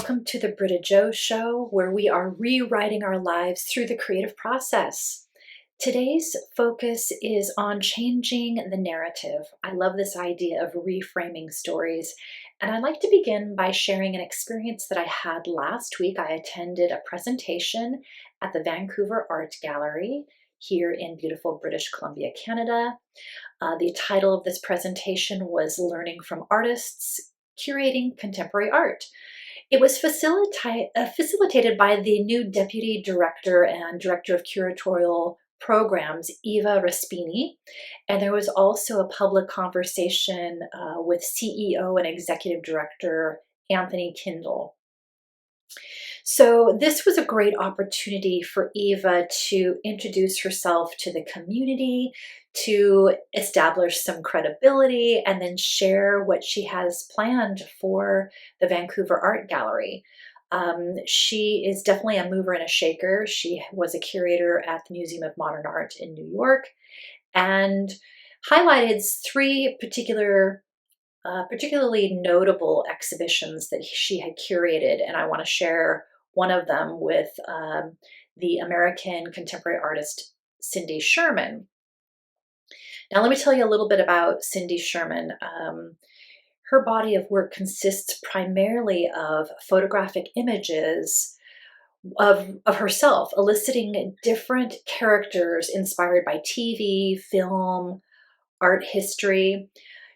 Welcome to the Britta Joe Show, where we are rewriting our lives through the creative process. Today's focus is on changing the narrative. I love this idea of reframing stories, and I'd like to begin by sharing an experience that I had last week. I attended a presentation at the Vancouver Art Gallery here in beautiful British Columbia, Canada. The title of this presentation was Learning from Artists, Curating Contemporary Art. It was facilitated by the new Deputy Director and Director of Curatorial Programs, Eva Respini, and there was also a public conversation with CEO and Executive Director Anthony Kiendl. So this was a great opportunity for Eva to introduce herself to the community, to establish some credibility, and then share what she has planned for the Vancouver Art Gallery. She is definitely a mover and a shaker. She was a curator at the Museum of Modern Art in New York and highlighted three particularly notable exhibitions that she had curated, and I want to share one of them with the American contemporary artist Cindy Sherman. Now, let me tell you a little bit about Cindy Sherman. Her body of work consists primarily of photographic images of herself, eliciting different characters inspired by TV, film, art history.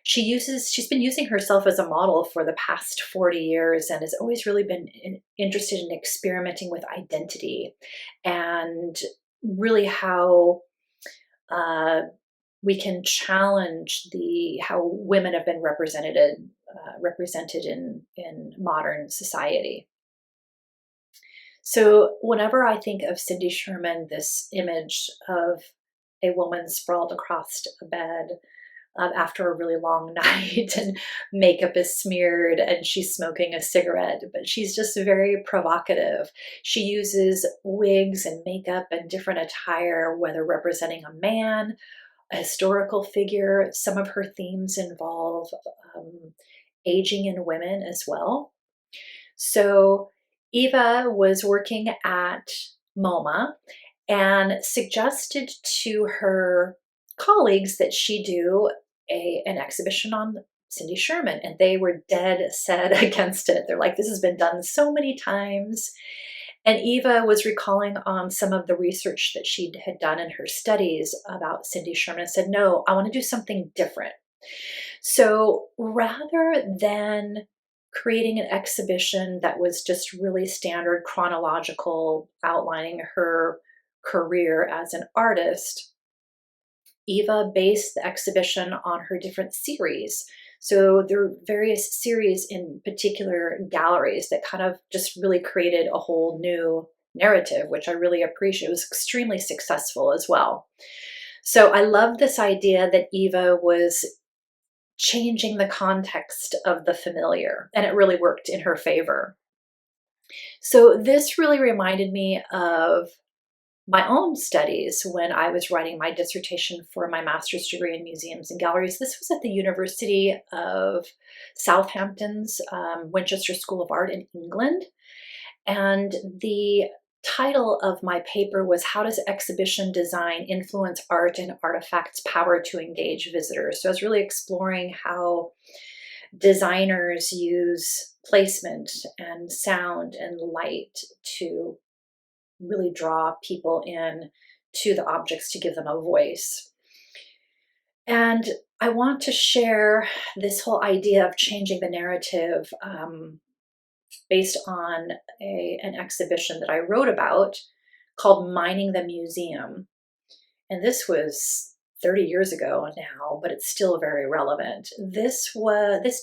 She's been using herself as a model for the past 40 years and has always really been interested in experimenting with identity and really how we can challenge how women have been represented in modern society. So whenever I think of Cindy Sherman, this image of a woman sprawled across a bed after a really long night and makeup is smeared and she's smoking a cigarette, but she's just very provocative. She uses wigs and makeup and different attire, whether representing a man, a historical figure. Some of her themes involve aging in women as well. So Eva was working at MoMA and suggested to her colleagues that she do an exhibition on Cindy Sherman, and they were dead set against it. They're like, this has been done so many times. And Eva was recalling on some of the research that she had done in her studies about Cindy Sherman and said, no, I want to do something different. So rather than creating an exhibition that was just really standard chronological, outlining her career as an artist, Eva based the exhibition on her different series. So there are various series in particular galleries that kind of just really created a whole new narrative, which I really appreciate. It was extremely successful as well. So I love this idea that Eva was changing the context of the familiar, and it really worked in her favor. So this really reminded me of my own studies when I was writing my dissertation for my master's degree in museums and galleries. This was at the University of Southampton's Winchester School of Art in England. And the title of my paper was How Does Exhibition Design Influence Art and Artifacts' Power to Engage Visitors? So I was really exploring how designers use placement and sound and light to really draw people in to the objects to give them a voice. And I want to share this whole idea of changing the narrative based on an exhibition that I wrote about called Mining the Museum. And this was 30 years ago now, but it's still very relevant. This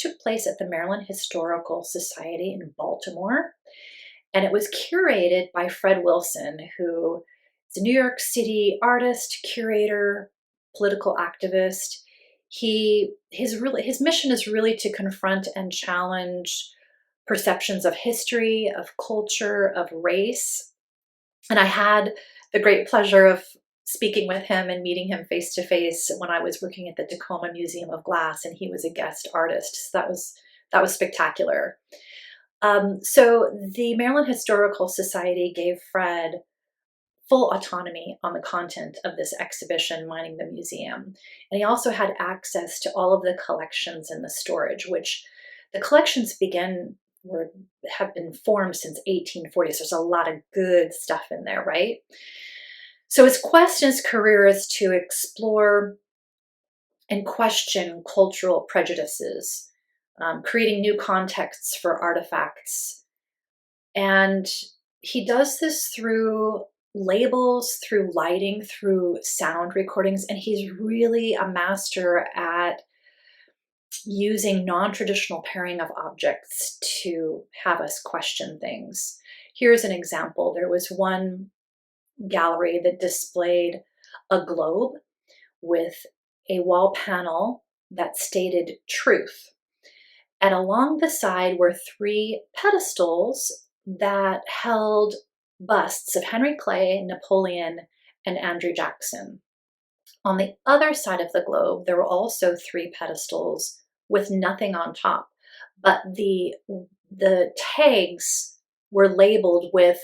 took place at the Maryland Historical Society in Baltimore. And it was curated by Fred Wilson, who is a New York City artist, curator, political activist. His mission is really to confront and challenge perceptions of history, of culture, of race. And I had the great pleasure of speaking with him and meeting him face to face when I was working at the Tacoma Museum of Glass, and he was a guest artist. So that was spectacular. So the Maryland Historical Society gave Fred full autonomy on the content of this exhibition, Mining the Museum. And he also had access to all of the collections and the storage, which the collections have been formed since 1840. So there's a lot of good stuff in there, right? So his quest in his career is to explore and question cultural prejudices, creating new contexts for artifacts. And he does this through labels, through lighting, through sound recordings, and he's really a master at using non-traditional pairing of objects to have us question things. Here's an example. There was one gallery that displayed a globe with a wall panel that stated truth. And along the side were 3 pedestals that held busts of Henry Clay, Napoleon, and Andrew Jackson. On the other side of the globe, there were also 3 pedestals with nothing on top, but the tags were labeled with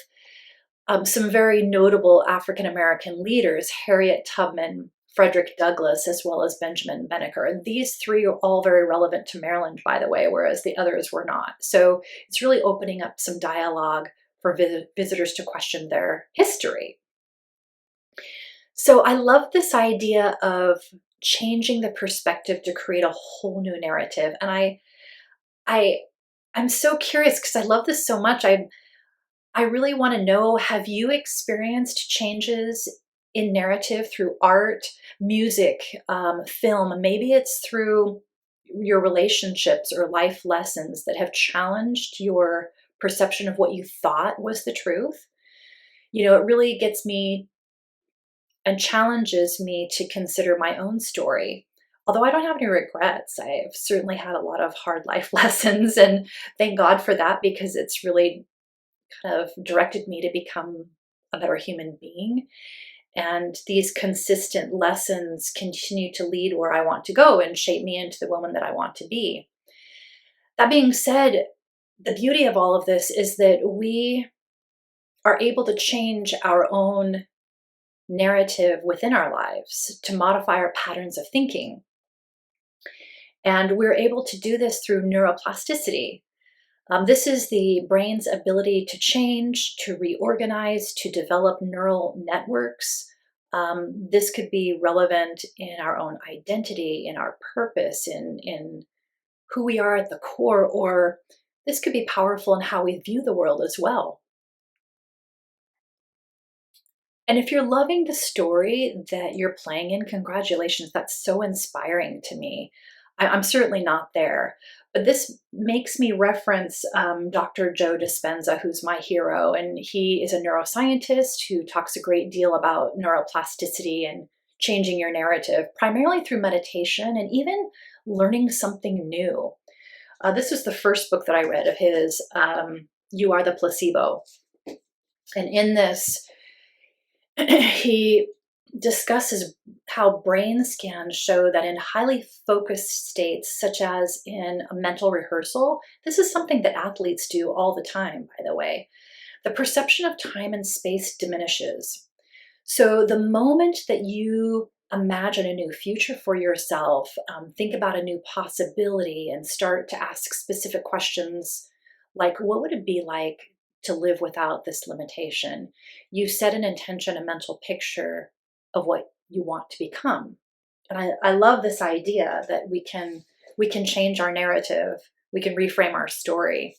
some very notable African American leaders, Harriet Tubman, Frederick Douglass, as well as Benjamin Banneker. And these 3 are all very relevant to Maryland, by the way, whereas the others were not. So it's really opening up some dialogue for visitors to question their history. So I love this idea of changing the perspective to create a whole new narrative. And I'm so curious because I love this so much. I really want to know, have you experienced changes in narrative through art, music, film? Maybe it's through your relationships or life lessons that have challenged your perception of what you thought was the truth. You know, it really gets me and challenges me to consider my own story. Although I don't have any regrets, I've certainly had a lot of hard life lessons, and thank God for that, because it's really kind of directed me to become a better human being. And these consistent lessons continue to lead where I want to go and shape me into the woman that I want to be. That being said, the beauty of all of this is that we are able to change our own narrative within our lives to modify our patterns of thinking. And we're able to do this through neuroplasticity. This is the brain's ability to change, to reorganize, to develop neural networks. This could be relevant in our own identity, in our purpose, in who we are at the core, or this could be powerful in how we view the world as well. And if you're loving the story that you're playing in, congratulations, that's so inspiring to me. I'm certainly not there, but this makes me reference Dr. Joe Dispenza, who's my hero, and he is a neuroscientist who talks a great deal about neuroplasticity and changing your narrative, primarily through meditation and even learning something new. This was the first book that I read of his, You Are the Placebo. And in this, he discusses how brain scans show that in highly focused states, such as in a mental rehearsal, this is something that athletes do all the time, by the way, the perception of time and space diminishes. So the moment that you imagine a new future for yourself, think about a new possibility and start to ask specific questions like, what would it be like to live without this limitation? You set an intention, a mental picture of what you want to become. And I love this idea that we can change our narrative, we can reframe our story.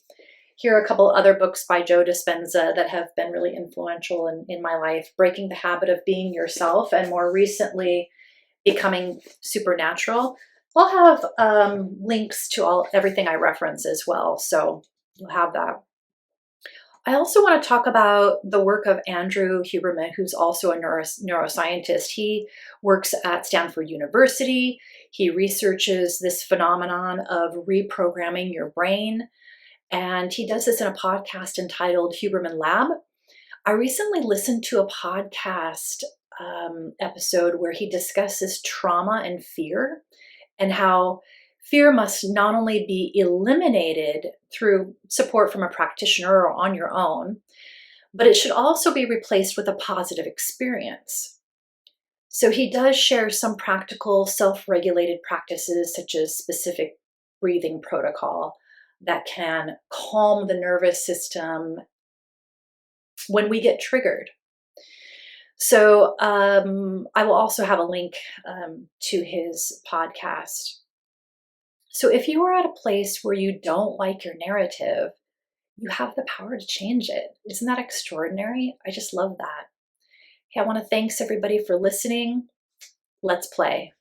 Here are a couple other books by Joe Dispenza that have been really influential in my life: Breaking the Habit of Being Yourself, and more recently, Becoming Supernatural. I'll have links to everything I reference as well, so you'll have that. I also want to talk about the work of Andrew Huberman, who's also a neuroscientist. He works at Stanford University. He researches this phenomenon of reprogramming your brain, and he does this in a podcast entitled Huberman Lab. I recently listened to a podcast episode where he discusses trauma and fear, and how Fear must not only be eliminated through support from a practitioner or on your own, but it should also be replaced with a positive experience. So he does share some practical self-regulated practices, such as specific breathing protocol that can calm the nervous system when we get triggered. So I will also have a link to his podcast. So if you are at a place where you don't like your narrative, you have the power to change it. Isn't that extraordinary? I just love that. Hey, I want to thanks everybody for listening. Let's play.